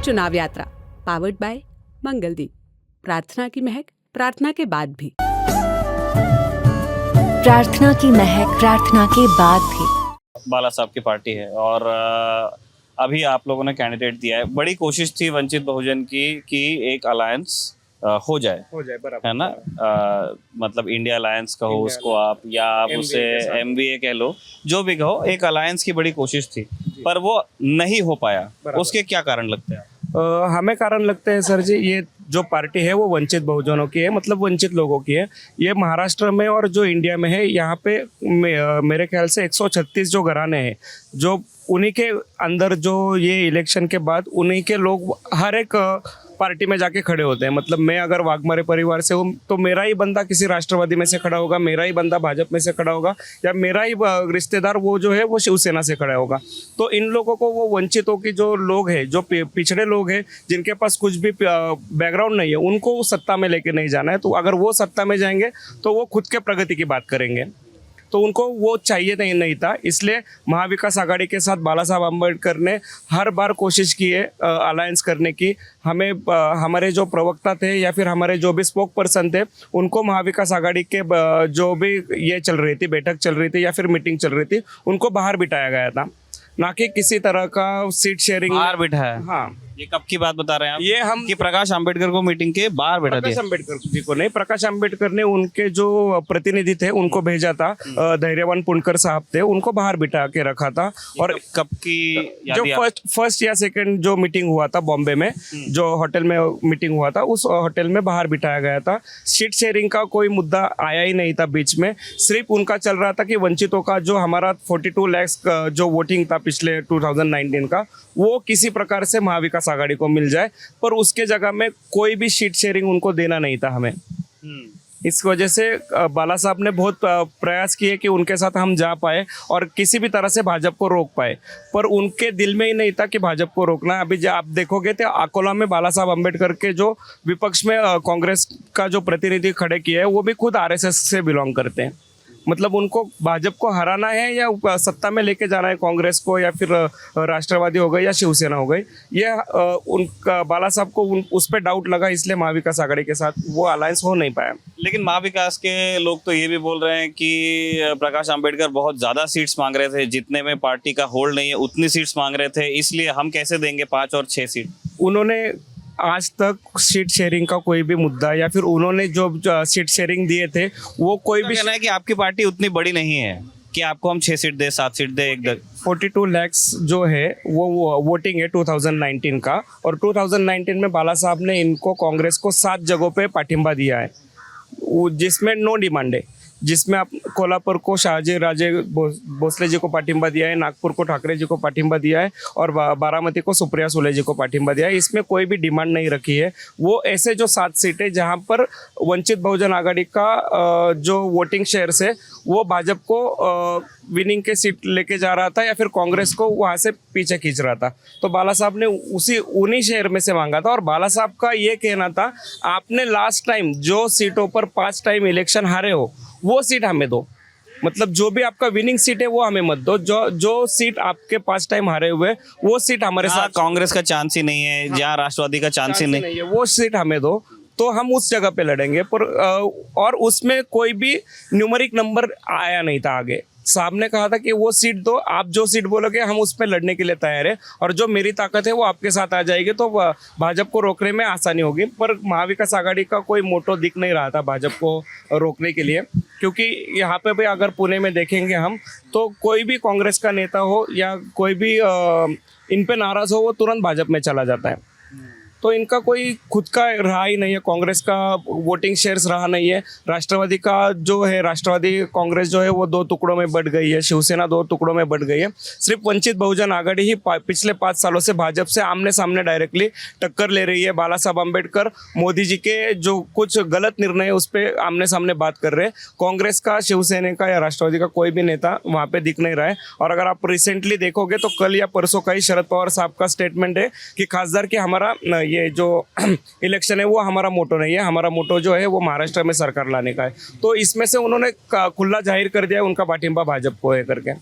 चुनाव यात्रा powered by Mangaldeep. प्रार्थना की महक प्रार्थना के बाद भी। प्रार्थना की महक प्रार्थना के बाद भी। बाला साहब की पार्टी है और अभी आप लोगों ने कैंडिडेट दिया है। बड़ी कोशिश थी वंचित बहुजन की कि एक अलायंस हो जाए बराबर है ना। मतलब इंडिया अलायंस कहो उसको आप, या आप उसे MVA कह लो, जो भी कहो, एक अलायंस की बड़ी कोशिश थी पर वो नहीं हो पाया। उसके क्या कारण लगते हैं? हमें कारण लगते हैं सर जी, ये जो पार्टी है वो वंचित बहुजनों की है, मतलब वंचित लोगों की है। ये महाराष्ट्र में और जो इंडिया में है, यहाँ पे मेरे ख्याल से 136 जो घराने हैं, जो उन्हीं के अंदर जो ये इलेक्शन के बाद उन्हीं के लोग हर एक पार्टी में जाके खड़े होते हैं। मतलब मैं अगर वाघमारे परिवार से हूँ तो मेरा ही बंदा किसी राष्ट्रवादी में से खड़ा होगा, मेरा ही बंदा भाजपा में से खड़ा होगा, या मेरा ही रिश्तेदार वो जो है वो शिवसेना से खड़ा होगा। तो इन लोगों को, वो वंचितों की जो लोग हैं, जो पिछड़े लोग हैं, जिनके पास कुछ भी बैकग्राउंड नहीं है, उनको सत्ता में लेके नहीं जाना है। तो अगर वो सत्ता में जाएंगे तो वो खुद के प्रगति की बात करेंगे, तो उनको वो चाहिए नहीं था। इसलिए महाविकास आघाड़ी के साथ बाला साहब अम्बेडकर ने हर बार कोशिश की है अलायंस करने की। हमें हमारे जो प्रवक्ता थे या फिर हमारे जो भी स्पोक पर्सन थे, उनको महाविकास आघाड़ी के जो भी ये चल रही थी, बैठक चल रही थी या फिर मीटिंग चल रही थी, उनको बाहर बिठाया गया था, ना कि किसी तरह का सीट शेयरिंग बाहर बिठाया। हाँ, ये कब की बात बता रहे हैं आप? ये हम कि प्रकाश अंबेडकर को मीटिंग के बाहर बैठा दिया? प्रकाश अंबेडकर जी को नहीं, प्रकाश अंबेडकर ने उनके जो प्रतिनिधि थे उनको भेजा था। धैर्यवान पुणकर साहब थे, उनको बाहर बिठा के रखा था। और कब की जो फर्स्ट या सेकंड जो मीटिंग हुआ था बॉम्बे में, जो होटल में मीटिंग हुआ था, उस होटल में बाहर बिठाया गया था। सीट शेयरिंग का कोई मुद्दा आया ही नहीं था बीच में। सिर्फ उनका चल रहा था कि वंचितों का जो हमारा 42 लाख जो वोटिंग था पिछले 2019 का, वो किसी प्रकार से महाविकास आघाड़ी को मिल जाए, पर उसके जगह में कोई भी सीट शेयरिंग उनको देना नहीं था हमें। इस वजह से बाला साहब ने बहुत प्रयास किए कि उनके साथ हम जा पाए और किसी भी तरह से भाजपा को रोक पाए, पर उनके दिल में ही नहीं था कि भाजपा को रोकना है। अभी जब आप देखोगे तो अकोला में बाला साहब अम्बेडकर के जो विपक्ष में कांग्रेस का जो प्रतिनिधि खड़े किए हैं, वो भी खुद RSS से बिलोंग करते हैं। मतलब उनको भाजपा को हराना है या सत्ता में लेके जाना है कांग्रेस को, या फिर राष्ट्रवादी हो गई या शिवसेना हो गई, ये उनका बाला साहब को उस पर डाउट लगा, इसलिए महाविकास आघाड़ी के साथ वो अलायंस हो नहीं पाया। लेकिन महाविकास के लोग तो ये भी बोल रहे हैं कि प्रकाश अंबेडकर बहुत ज्यादा सीट्स मांग रहे थे, जितने में पार्टी का होल्ड नहीं है उतनी सीट्स मांग रहे थे, इसलिए हम कैसे देंगे 5 और 6 सीट। उन्होंने आज तक सीट शेयरिंग का कोई भी मुद्दा, या फिर उन्होंने जो सीट शेयरिंग दिए थे, वो कोई भी कहना है कि आपकी पार्टी उतनी बड़ी नहीं है कि आपको हम 6 सीट दे, 7 सीट दे। 42 लाख जो है वो वोटिंग है 2019 का, और 2019 में बाला साहब ने इनको कांग्रेस को 7 जगहों पे पाठिंबा दिया है, जिसमें नो डिमांड है, जिसमें आप कोल्हापुर को शाहजी राजे भोसले जी को पाठिंबा दिया है, नागपुर को ठाकरे जी को पाठिंबा दिया है, और बारामती को सुप्रिया सुले जी को पाठिंबा दिया है। इसमें कोई भी डिमांड नहीं रखी है। वो ऐसे जो 7 सीटें जहां पर वंचित बहुजन आघाड़ी का जो वोटिंग शेयर है वो भाजपा को विनिंग के सीट लेके जा रहा था, या फिर कांग्रेस को वहां से पीछे खींच रहा था, तो बाला साहब ने उन्हीं शहर में से मांगा था। और बाला साहब का ये कहना था, आपने लास्ट टाइम जो सीटों पर 5 टाइम इलेक्शन हारे हो, वो सीट हमें दो। मतलब जो भी आपका विनिंग सीट है वो हमें मत दो, जो सीट आपके 5 टाइम हारे हुए वो सीट हमारे साथ, कांग्रेस का चांस ही नहीं है, जहाँ राष्ट्रवादी का चांस ही नहीं है, वो सीट हमें दो, तो हम उस जगह पे लड़ेंगे। पर और उसमें कोई भी न्यूमेरिक नंबर आया नहीं था आगे। साहब ने कहा था कि वो सीट दो, आप जो सीट बोलोगे हम उस पर लड़ने के लिए तैयार है, और जो मेरी ताकत है वो आपके साथ आ जाएगी, तो भाजपा को रोकने में आसानी होगी। पर महाविकास आघाड़ी का कोई मोटो दिख नहीं रहा था भाजपा को रोकने के लिए, क्योंकि यहाँ पे भी अगर पुणे में देखेंगे हम, तो कोई भी कांग्रेस का नेता हो या कोई भी इन पे नाराज हो, वो तुरंत भाजपा में चला जाता है। तो इनका कोई खुद का रहा ही नहीं है, कांग्रेस का वोटिंग शेयर्स रहा नहीं है। राष्ट्रवादी का जो है, राष्ट्रवादी कांग्रेस जो है वो 2 टुकड़ों में बढ़ गई है, शिवसेना 2 टुकड़ों में बढ़ गई है। सिर्फ वंचित बहुजन आघाड़ी ही पिछले 5 सालों से भाजपा से आमने सामने डायरेक्टली टक्कर ले रही है। बाला साहब अम्बेडकर मोदी जी के जो कुछ गलत निर्णय है उस पर आमने सामने बात कर रहे हैं। कांग्रेस का, शिवसेना का या राष्ट्रवादी का कोई भी नेता वहाँ पे दिख नहीं रहा है। और अगर आप रिसेंटली देखोगे तो कल या परसों का ही शरद पवार साहब का स्टेटमेंट है कि खासदार की हमारा ये जो इलेक्शन है वो हमारा मोटो नहीं है, हमारा मोटो जो है वो महाराष्ट्र में सरकार लाने का है। तो इसमें से उन्होंने खुला जाहिर कर दिया उनका पाठिंबा भाजपा को है करके।